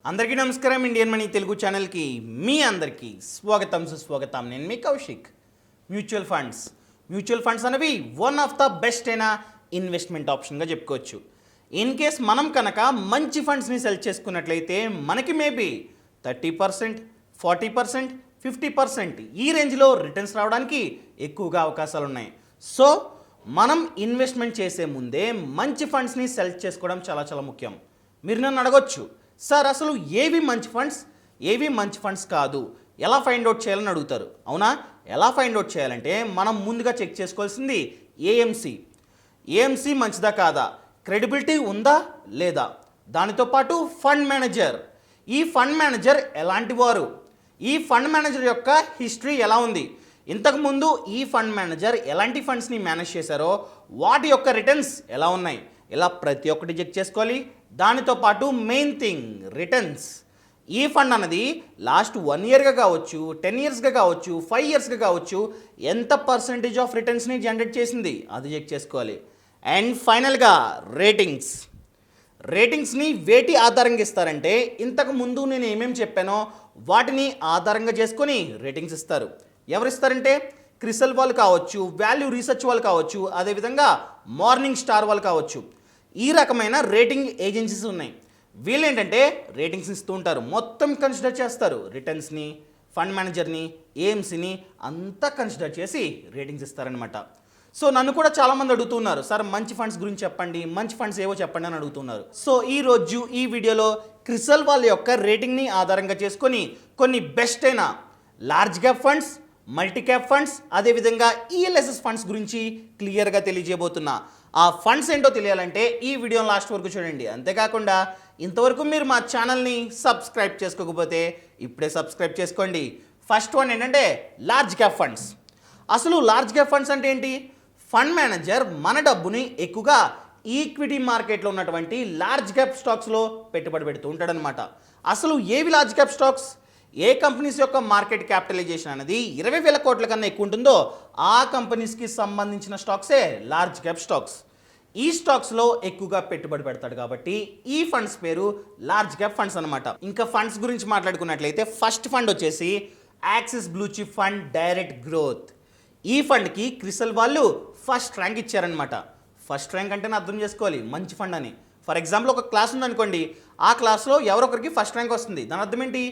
అందరికీ నమస్కారం. Indian money Telugu ఛానల్కి మీ అందరికీ స్వాగతం సుస్వాగతం. నేను మీ కౌశిక్. మ్యూచువల్ ఫండ్స్ అనేవి వన్ ఆఫ్ ద బెస్ట్ అయిన ఇన్వెస్ట్మెంట్ ఆప్షన్గా చెప్పుకోవచ్చు. ఇన్ కేస్ మనం కనుక మంచి ఫండ్స్ని సెలెక్ట్ చేసుకున్నట్లయితే మనకి మేబీ 30%, 40%, 50% ఈ రేంజ్లో రిటర్న్స్ రావడానికి ఎక్కువగా అవకాశాలు ఉన్నాయి. సో మనం ఇన్వెస్ట్మెంట్ చేసే ముందే మంచి ఫండ్స్ని సెలెక్ట్ చేసుకోవడం చాలా చాలా ముఖ్యం. మీరు నన్ను అడగొచ్చు, సార్ అసలు ఏవి మంచి ఫండ్స్ కాదు, ఎలా ఫైండ్ అవుట్ చేయాలని అడుగుతారు. అవునా, ఎలా ఫైండ్ అవుట్ చేయాలంటే మనం ముందుగా చెక్ చేసుకోవాల్సింది ఏఎంసీ మంచిదా కాదా, క్రెడిబిలిటీ ఉందా లేదా, దానితో పాటు ఫండ్ మేనేజర్, ఈ ఫండ్ మేనేజర్ ఎలాంటి వారు, ఈ ఫండ్ మేనేజర్ యొక్క హిస్టరీ ఎలా ఉంది, ఇంతకుముందు ఈ ఫండ్ మేనేజర్ ఎలాంటి ఫండ్స్ని మేనేజ్ చేశారో వాటి యొక్క రిటర్న్స్ ఎలా ఉన్నాయి, ఇలా ప్రతి ఒక్కటి చెక్ చేసుకోవాలి. దానితో పాటు మెయిన్ థింగ్ రిటర్న్స్. ఈ ఫండ్ అన్నది లాస్ట్ 1 ఇయర్గా కావచ్చు, 10 ఇయర్స్గా కావచ్చు, 5 ఇయర్స్గా కావచ్చు, ఎంత పర్సంటేజ్ ఆఫ్ రిటర్న్స్ని జనరేట్ చేసింది అది చెక్ చేసుకోవాలి. అండ్ ఫైనల్గా రేటింగ్స్ని వేటి ఆధారంగా ఇస్తారంటే ఇంతకు ముందు నేను ఏమేమి చెప్పానో వాటిని ఆధారంగా చేసుకొని రేటింగ్స్ ఇస్తారు. ఎవరు ఇస్తారంటే క్రిసల్ వాళ్ళు కావచ్చు, వాల్యూ రీసెర్చ్ వాళ్ళు కావచ్చు, అదేవిధంగా మార్నింగ్ స్టార్ వాళ్ళు కావచ్చు. ఈ రకమైన రేటింగ్ ఏజెన్సీస్ ఉన్నాయి. వీళ్ళు ఏంటంటే రేటింగ్స్ ఇస్తూ ఉంటారు, మొత్తం కన్సిడర్ చేస్తారు. రిటర్న్స్ని, ఫండ్ మేనేజర్ని, ఏఎంసీని అంతా కన్సిడర్ చేసి రేటింగ్స్ ఇస్తారనమాట. సో నన్ను కూడా చాలామంది అడుగుతున్నారు, సార్ మంచి ఫండ్స్ గురించి చెప్పండి, మంచి ఫండ్స్ ఏవో చెప్పండి అని అడుగుతున్నారు. సో ఈరోజు ఈ వీడియోలో క్రిసల్ వాళ్ళ యొక్క రేటింగ్ని ఆధారంగా చేసుకొని కొన్ని బెస్ట్ అయిన large cap funds, multi cap funds, అదేవిధంగా ఈఎల్ఎస్ఎస్ ఫండ్స్ గురించి క్లియర్గా తెలియజేయబోతున్నా. ఆ ఫండ్స్ ఏంటో తెలియాలంటే ఈ వీడియో లాస్ట్ వరకు చూడండి. అంతేకాకుండా ఇంతవరకు మీరు మా ఛానల్ని సబ్స్క్రైబ్ చేసుకోకపోతే ఇప్పుడే సబ్స్క్రైబ్ చేసుకోండి. ఫస్ట్ వన్ ఏంటంటే లార్జ్ క్యాప్ ఫండ్స్. అసలు లార్జ్ క్యాప్ ఫండ్స్ అంటే ఏంటి? ఫండ్ మేనేజర్ మన డబ్బుని ఎక్కువగా ఈక్విటీ మార్కెట్లో ఉన్నటువంటి లార్జ్ క్యాప్ స్టాక్స్లో పెట్టుబడి పెడుతూ ఉంటాడనమాట. అసలు ఏవి లార్జ్ క్యాప్ స్టాక్స్? ఏ కంపెనీస్ యొక్క మార్కెట్ క్యాపిటలైజేషన్ అనేది 20,000 కోట్ల కన్నా ఎక్కువ ఉంటుందో ఆ కంపెనీస్కి సంబంధించిన స్టాక్సే లార్జ్ క్యాప్ స్టాక్స్. ఈ స్టాక్స్లో ఎక్కువగా పెట్టుబడి పెడతాడు కాబట్టి ఈ ఫండ్స్ పేరు లార్జ్ క్యాప్ ఫండ్స్ అనమాట. ఇంకా ఫండ్స్ గురించి మాట్లాడుకున్నట్లయితే ఫస్ట్ ఫండ్ వచ్చేసి Axis blue chip fund direct growth. ఈ ఫండ్కి క్రిసల్ వాళ్ళు ఫస్ట్ ర్యాంక్ ఇచ్చారనమాట. ఫస్ట్ ర్యాంక్ అంటే అర్థం చేసుకోవాలి, మంచి ఫండ్ అని. ఫర్ ఎగ్జాంపుల్ ఒక క్లాస్ ఉందనుకోండి, ఆ క్లాస్లో ఎవరొకరికి ఫస్ట్ ర్యాంక్ వస్తుంది, దాని అర్థం ఏంటి?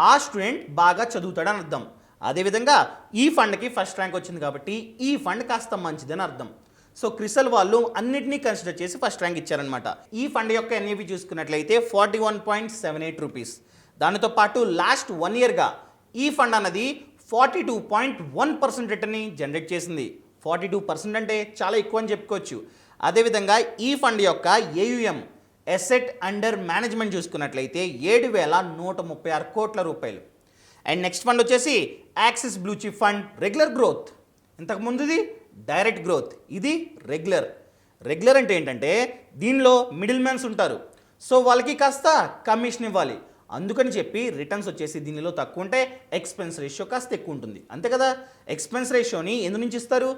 ఆ స్టూడెంట్ బాగా చదువుతాడని అర్థం. అదేవిధంగా ఈ ఫండ్కి ఫస్ట్ ర్యాంక్ వచ్చింది కాబట్టి ఈ ఫండ్ కాస్త మంచిదని అర్థం. సో క్రిసల్ వాళ్ళు అన్నిటినీ కన్సిడర్ చేసి ఫస్ట్ ర్యాంక్ ఇచ్చారనమాట. ఈ ఫండ్ యొక్క ఎన్ఏవి చూసుకున్నట్లయితే 41.78 రూపీస్. దానితో పాటు లాస్ట్ 1 ఇయర్గా ఈ ఫండ్ అన్నది 42.1% రిటర్న్ని జనరేట్ చేసింది. 42% అంటే చాలా ఎక్కువ అని చెప్పుకోవచ్చు. అదేవిధంగా ఈ ఫండ్ యొక్క ఏయుఎం ఎసెట్ అండర్ మేనేజ్మెంట్ చూసుకున్నట్లయితే 7,136 కోట్ల రూపాయలు. అండ్ నెక్స్ట్ ఫండ్ వచ్చేసి Axis blue chip fund regular growth. ఇంతకుముందుది డైరెక్ట్ గ్రోత్, ఇది రెగ్యులర్ అంటే ఏంటంటే దీనిలో మిడిల్ మ్యాన్స్ ఉంటారు. సో వాళ్ళకి కాస్త కమిషన్ ఇవ్వాలి. అందుకని చెప్పి రిటర్న్స్ వచ్చేసి దీనిలో తక్కువ ఉంటే ఎక్స్పెన్స్ రేషియో కాస్త ఎక్కువ ఉంటుంది. అంతే కదా, ఎక్స్పెన్స్ రేషియోని ఎందు నుంచి ఇస్తారు?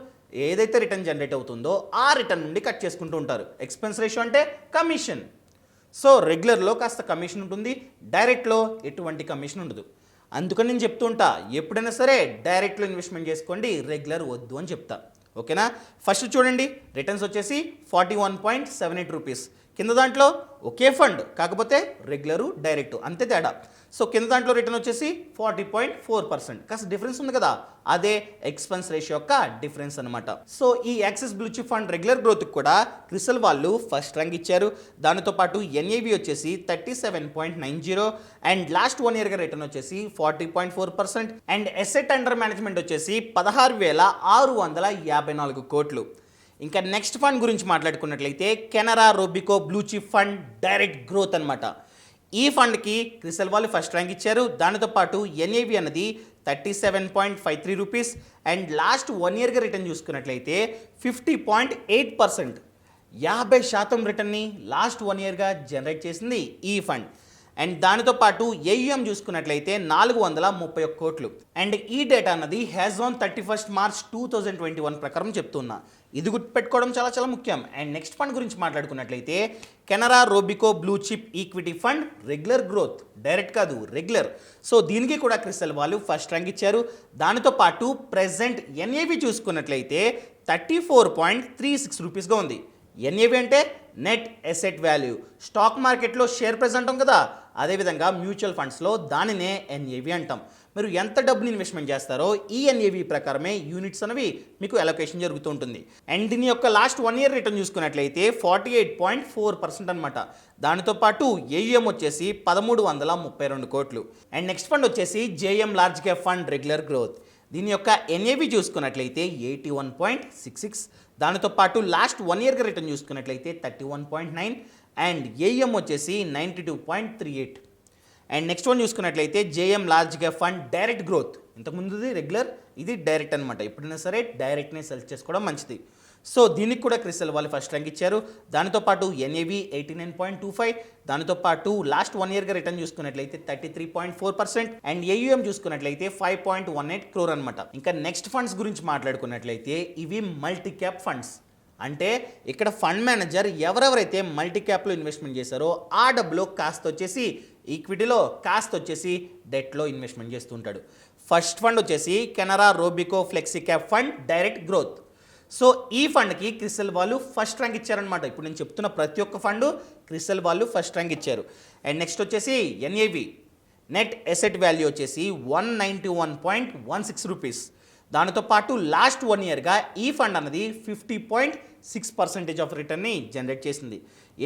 ఏదైతే రిటర్న్ జనరేట్ అవుతుందో ఆ రిటర్న్ నుండి కట్ చేసుకుంటూ ఉంటారు. ఎక్స్పెన్స్ రేషియో అంటే కమిషన్. సో రెగ్యులర్లో కాస్త కమిషన్ ఉంటుంది, డైరెక్ట్లో ఎటువంటి కమిషన్ ఉండదు. అందుకని నేను చెప్తూ ఉంటా, ఎప్పుడైనా సరే డైరెక్ట్లో ఇన్వెస్ట్మెంట్ చేసుకోండి, రెగ్యులర్ వద్దు అని చెప్తా. ఓకేనా? ఫస్ట్ చూడండి, రిటర్న్స్ వచ్చేసి 41.78 రూపీస్. కింద దాంట్లో ఒకే ఫండ్, కాకపోతే రెగ్యులరు డైరెక్ట్ అంతే తేడా. సో కింద దాంట్లో రిటర్న్ వచ్చేసి 40.4%. కాస్త డిఫరెన్స్ ఉంది కదా, అదే ఎక్స్పెన్స్ రేషియో యొక్క డిఫరెన్స్ అనమాట. సో ఈ Axis blue chip fund regular గ్రోత్కి కూడా క్రిసల్ వాళ్ళు ఫస్ట్ ర్యాంక్ ఇచ్చారు. దానితో పాటు ఎన్ఏవి వచ్చేసి 37.90 అండ్ లాస్ట్ 1 ఇయర్గా రిటర్న్ వచ్చేసి 40.4% అండ్ ఎసెట్ అండర్ మేనేజ్మెంట్ వచ్చేసి 16,654 కోట్లు. ఇంకా నెక్స్ట్ ఫండ్ గురించి మాట్లాడుకున్నట్లయితే Canara Robeco blue chip fund direct growth అనమాట. ఈ ఫండ్కి క్రిసల్ వాళ్ళు ఫస్ట్ ర్యాంక్ ఇచ్చారు. దానితో పాటు ఎన్ఏవి అన్నది 37.53 రూపీస్ అండ్ లాస్ట్ 1 ఇయర్గా రిటర్న్ చూసుకున్నట్లయితే 50.8%, 50% రిటర్న్ని లాస్ట్ 1 ఇయర్గా జనరేట్ చేసింది ఈ ఫండ్. అండ్ దానితో పాటు ఏయుఎం చూసుకున్నట్లయితే 431 కోట్లు. అండ్ ఈ డేటా అన్నది హ్యాజ్ ఆన్ 31 మార్చ్ 2021 ప్రకారం చెప్తున్నా. ఇది గుర్తుపెట్టుకోవడం చాలా చాలా ముఖ్యం. అండ్ నెక్స్ట్ ఫండ్ గురించి మాట్లాడుకున్నట్లయితే Canara Robeco blue chip equity fund regular growth, direct కాదు రెగ్యులర్. సో దీనికి కూడా క్రిసల్ వాళ్ళు ఫస్ట్ ర్యాంక్ ఇచ్చారు. దానితో పాటు ప్రెజెంట్ ఎన్ఏవి చూసుకున్నట్లయితే 34.36 రూపీస్గా ఉంది. ఎన్ఏవి అంటే నెట్ ఎసెట్ వాల్యూ. స్టాక్ మార్కెట్లో షేర్ ప్రైస్ అంటాం కదా, అదేవిధంగా మ్యూచువల్ ఫండ్స్లో దానినే ఎన్ఏవి అంటాం. మీరు ఎంత డబ్బుని ఇన్వెస్ట్మెంట్ చేస్తారో ఈ ఎన్ఏవి ప్రకారమే యూనిట్స్ అనేవి మీకు అలొకేషన్ జరుగుతూ ఉంటుంది. అండ్ దీని యొక్క లాస్ట్ 1 ఇయర్ రిటర్న్ చూసుకున్నట్లయితే 48.4% అనమాట. దానితో పాటు ఏయుఎం వచ్చేసి 1332 కోట్లు. అండ్ నెక్స్ట్ ఫండ్ వచ్చేసి JM large cap fund regular growth. దీని యొక్క ఎన్ఏవి చూసుకున్నట్లయితే 81.66. దానితో పాటు లాస్ట్ 1 ఇయర్గా రిటర్న్ చూసుకున్నట్లయితే 31.9 అండ్ ఏఎం వచ్చేసి 92.38. అండ్ నెక్స్ట్ వన్ చూసుకున్నట్లయితే JM large cap fund direct growth. ఇంతకుముందుది రెగ్యులర్, ఇది డైరెక్ట్ అనమాట. ఎప్పుడైనా సరే డైరెక్ట్నే సెలెక్ట్ చేసుకోవడం మంచిది. సో దీనికి కూడా క్రిసల్ వాళ్ళు ఫస్ట్ ర్యాంక్ ఇచ్చారు. దానితో పాటు ఎన్ఏవి 89.25. దానితో పాటు లాస్ట్ 1 ఇయర్గా రిటర్న్ చూసుకున్నట్లయితే 33.4% అండ్ ఏయుఎం చూసుకున్నట్లయితే 5.18 క్రోర్ అనమాట. ఇంకా నెక్స్ట్ ఫండ్స్ గురించి మాట్లాడుకున్నట్లయితే ఇవి మల్టీ క్యాప్ ఫండ్స్. అంటే ఇక్కడ ఫండ్ మేనేజర్ ఎవరెవరైతే మల్టీ క్యాప్లో ఇన్వెస్ట్మెంట్ చేశారో ఆ డబ్బులో కాస్త వచ్చేసి ఈక్విటీలో, కాస్త వచ్చేసి డెట్లో ఇన్వెస్ట్మెంట్ చేస్తూ ఉంటాడు. ఫస్ట్ ఫండ్ వచ్చేసి Canara Robeco flexi cap fund direct growth. So ఈ ఫండ్కి క్రిసల్ వాళ్ళు ఫస్ట్ ర్యాంక్ ఇచ్చారనమాట. ఇప్పుడు నేను చెప్తున్న ప్రతి ఒక్క ఫండ్ క్రిసల్ వాళ్ళు ఫస్ట్ ర్యాంక్ ఇచ్చారు. అండ్ నెక్స్ట్ వచ్చేసి ఎన్ఏవి నెట్ ఎసెట్ వాల్యూ వచ్చేసి 191.16 రూపీస్. దానితో పాటు లాస్ట్ 1 ఇయర్గా ఈ ఫండ్ అన్నది 50.6% ఆఫ్ రిటర్న్ని జనరేట్ చేసింది.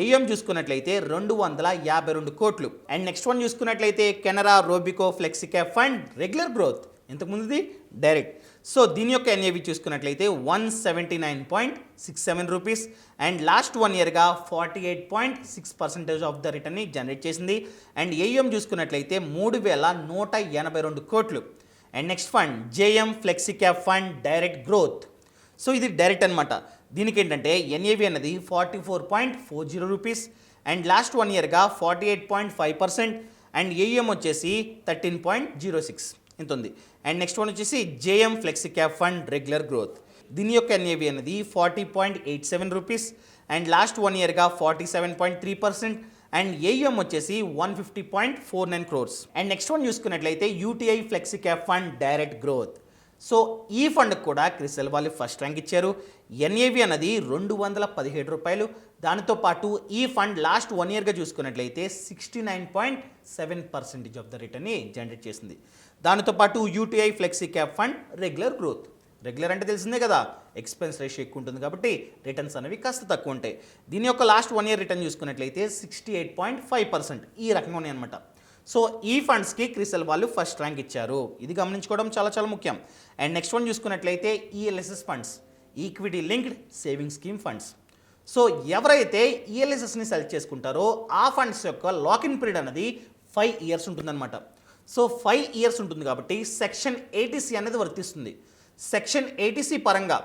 ఏఎం చూసుకున్నట్లయితే 252 కోట్లు. అండ్ నెక్స్ట్ వన్ చూసుకున్నట్లయితే Canara Robeco flexi cap fund regular growth. ఇంతకుముందుది డైరెక్ట్. సో దీని యొక్క ఎన్ఏవి చూసుకున్నట్లయితే 179.67 రూపీస్. అండ్ లాస్ట్ 1 ఇయర్గా 48.6% ఆఫ్ ద రిటర్న్ని జనరేట్ చేసింది. అండ్ ఏఎం చూసుకున్నట్లయితే 3182 కోట్లు. And next fund JM flexi cap fund direct growth. So ఇది డైరెక్ట్ అనమాట. దీనికి ఏంటంటే ఎన్ఏవి అన్నది 44.40 rupees. And last 1 ఇయర్గా 48.5% and AM వచ్చేసి 13.06 ఇంత ఉంది. అండ్ నెక్స్ట్ వన్ వచ్చేసి JM flexi cap fund regular growth. దీని యొక్క ఎన్ఏవి అనేది 40.87 రూపీస్. అండ్ లాస్ట్ 1 ఇయర్గా 47.3% అండ్ ఏయుఎం వచ్చేసి 150.49 క్రోర్స్. అండ్ నెక్స్ట్ వన్ చూసుకున్నట్లయితే UTI flexi cap fund direct growth. So ఈ ఫండ్కి కూడా క్రిసల్ వాళ్ళు ఫస్ట్ ర్యాంక్ ఇచ్చారు. ఎన్ఏవి అన్నది 217 రూపాయలు. దానితో పాటు ఈ ఫండ్ లాస్ట్ 1 ఇయర్గా చూసుకున్నట్లయితే 69.7% ఆఫ్ ద రిటర్న్ని జనరేట్ చేసింది. దానితో పాటు UTI flexi cap fund regular growth. Regular అంటే తెలిసిందే కదా, ఎక్స్పెన్స్ రేషియో ఎక్కువ ఉంటుంది కాబట్టి రిటర్న్స్ అనేవి కాస్త తక్కువ ఉంటాయి. దీని యొక్క లాస్ట్ 1 ఇయర్ రిటర్న్ చూసుకున్నట్లయితే 68.5% ఈ రకంగా ఉన్నాయి అనమాట. సో ఈ ఫండ్స్కి క్రిసల్ వాళ్ళు ఫస్ట్ ర్యాంక్ ఇచ్చారు. ఇది గమనించుకోవడం చాలా చాలా ముఖ్యం. అండ్ నెక్స్ట్ వన్ చూసుకున్నట్లయితే ELSS funds, equity linked saving scheme funds. So ఎవరైతే ఈఎల్ఎస్ఎస్ని సెలెక్ట్ చేసుకుంటారో ఆ ఫండ్స్ యొక్క లాకిన్ పీరియడ్ అనేది 5 ఇయర్స్ ఉంటుందన్నమాట. సో 5 ఇయర్స్ ఉంటుంది కాబట్టి సెక్షన్ 80C అనేది వర్తిస్తుంది. సెక్షన్ 80C పరంగా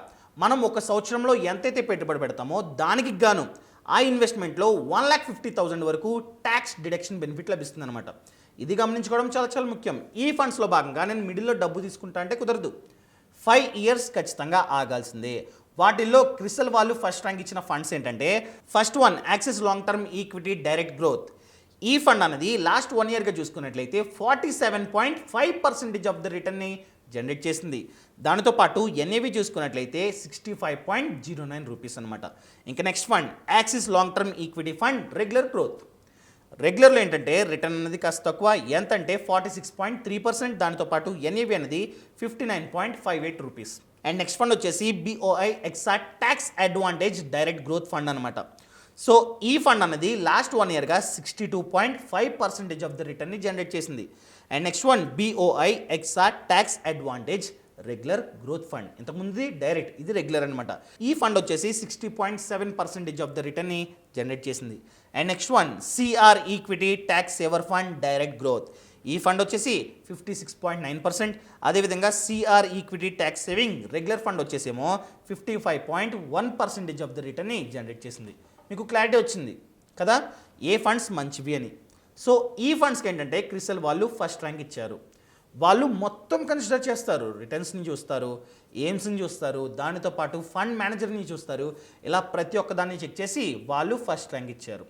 మనం ఒక సంవత్సరంలో ఎంతైతే పెట్టుబడి పెడతామో దానికి గాను ఆ ఇన్వెస్ట్మెంట్లో 1,50,000 వరకు ట్యాక్స్ డిడక్షన్ బెనిఫిట్ లభిస్తుంది అనమాట. ఇది గమనించుకోవడం చాలా చాలా ముఖ్యం. ఈ ఫండ్స్లో భాగంగా నేను మిడిల్లో డబ్బు తీసుకుంటా అంటే కుదరదు. 5 ఇయర్స్ ఖచ్చితంగా ఆగాల్సిందే. వాటిల్లో క్రిసల్ వాళ్ళు ఫస్ట్ ర్యాంక్ ఇచ్చిన ఫండ్స్ ఏంటంటే first one axis long term equity direct growth. ఈ ఫండ్ అనేది లాస్ట్ 1 ఇయర్గా చూసుకున్నట్లయితే 47.5% ఆఫ్ ద రిటర్న్ని జనరేట్ చేసింది. దానితో పాటు ఎన్ఏవి చూసుకున్నట్లయితే 65.09 రూపీస్ అనమాట. ఇంకా next fund Axis long term equity fund regular growth. రెగ్యులర్లో ఏంటంటే రిటర్న్ అనేది కాస్త తక్కువ, ఎంత అంటే 46.3%. దానితో పాటు ఎన్ఏవి అనేది 59.58 రూపీస్. అండ్ నెక్స్ట్ ఫండ్ వచ్చేసి BOI ఎక్సాట్ tax advantage direct growth fund అనమాట. సో ఈ ఫండ్ అనేది లాస్ట్ 1 ఇయర్గా 62.5% ఆఫ్ ద రిటర్న్ని జనరేట్ చేసింది. And next one BOI ఎక్సాట్ tax advantage regular growth fund. ఇంతకుముందు డైరెక్ట్, ఇది రెగ్యులర్ అనమాట. ఈ ఫండ్ వచ్చేసి 60.7% ఆఫ్ ద రిటర్న్ని జనరేట్ చేసింది. And next one CR equity tax saver fund direct growth. ఈ ఫండ్ వచ్చేసి 56.9%. అదేవిధంగా CR equity tax saving regular fund వచ్చేసేమో 55.1% ఆఫ్ ద రిటర్న్ని జనరేట్ చేసింది. మీకు క్లారిటీ వచ్చింది కదా ఏ ఫండ్స్ మంచివి అని. సో ఈ ఫండ్స్కి ఏంటంటే క్రిసల్ వాళ్ళు ఫస్ట్ ర్యాంక్ ఇచ్చారు. వాళ్ళు మొత్తం కన్సిడర్ చేస్తారు, రిటర్న్స్ని చూస్తారు, ఎయిమ్స్ని చూస్తారు, దానితో పాటు ఫండ్ మేనేజర్ని చూస్తారు. ఇలా ప్రతి ఒక్క దాన్ని చెక్ చేసి వాళ్ళు ఫస్ట్ ర్యాంక్ ఇచ్చారు.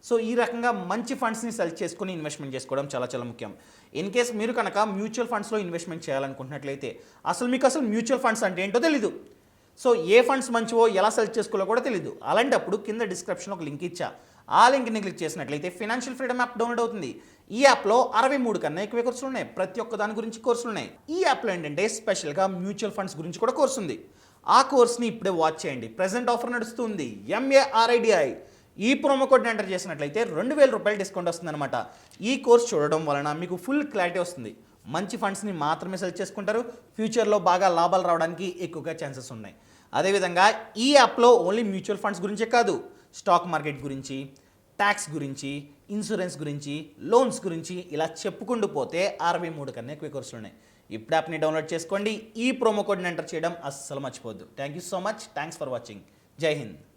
సో ఈ రకంగా మంచి ఫండ్స్ని సెలెక్ట్ చేసుకొని ఇన్వెస్ట్మెంట్ చేసుకోవడం చాలా చాలా ముఖ్యం. ఇన్ కేస్ మీరు కనుక మ్యూచువల్ ఫండ్స్లో ఇన్వెస్ట్మెంట్ చేయాలనుకుంటున్నట్లయితే మీకు మ్యూచువల్ ఫండ్స్ అంటే ఏంటో తెలీదు. సో ఏ ఫండ్స్ మంచివో ఎలా సెలెక్ట్ చేసుకోవాలో కూడా తెలీదు. అలాంటప్పుడు కింద డిస్క్రిప్షన్లో ఒక లింక్ ఇచ్చా, ఆ లింక్ని క్లిక్ చేసినట్లయితే ఫైనాన్షియల్ ఫ్రీడమ్ యాప్ డౌన్లోడ్ అవుతుంది. ఈ యాప్లో 63 కన్నా ఎక్కువ కోర్సులు ఉన్నాయి. ప్రతి ఒక్క దాని గురించి కోర్సులు ఉన్నాయి. ఈ యాప్లో ఏంటంటే స్పెషల్గా మ్యూచువల్ ఫండ్స్ గురించి కూడా కోర్సు ఉంది. ఆ కోర్స్ని ఇప్పుడే వాచ్ చేయండి. ప్రెజెంట్ ఆఫర్ నడుస్తుంది, MARIDI. ఈ ప్రోమో కోడ్ని ఎంటర్ చేసినట్లయితే 2000 రూపాయలు డిస్కౌంట్ వస్తుందన్నమాట. ఈ కోర్స్ చూడడం వలన మీకు ఫుల్ క్లారిటీ వస్తుంది. మంచి ఫండ్స్ని మాత్రమే సెలెక్ట్ చేసుకుంటారు. ఫ్యూచర్లో బాగా లాభాలు రావడానికి ఎక్కువగా ఛాన్సెస్ ఉన్నాయి. అదేవిధంగా ఈ యాప్లో ఓన్లీ మ్యూచువల్ ఫండ్స్ గురించే కాదు, స్టాక్ మార్కెట్ గురించి, ట్యాక్స్ గురించి, ఇన్సూరెన్స్ గురించి, లోన్స్ గురించి ఇలా చెప్పుకుంటూ పోతే 63 కన్నా ఎక్కువ కోర్సులు ఉన్నాయి. ఇప్పుడు యాప్ని డౌన్లోడ్ చేసుకోండి. ఈ ప్రోమో కోడ్ని ఎంటర్ చేయడం అస్సలు మర్చిపోద్దు. Thank you so much. Thanks for watching. జై హింద్.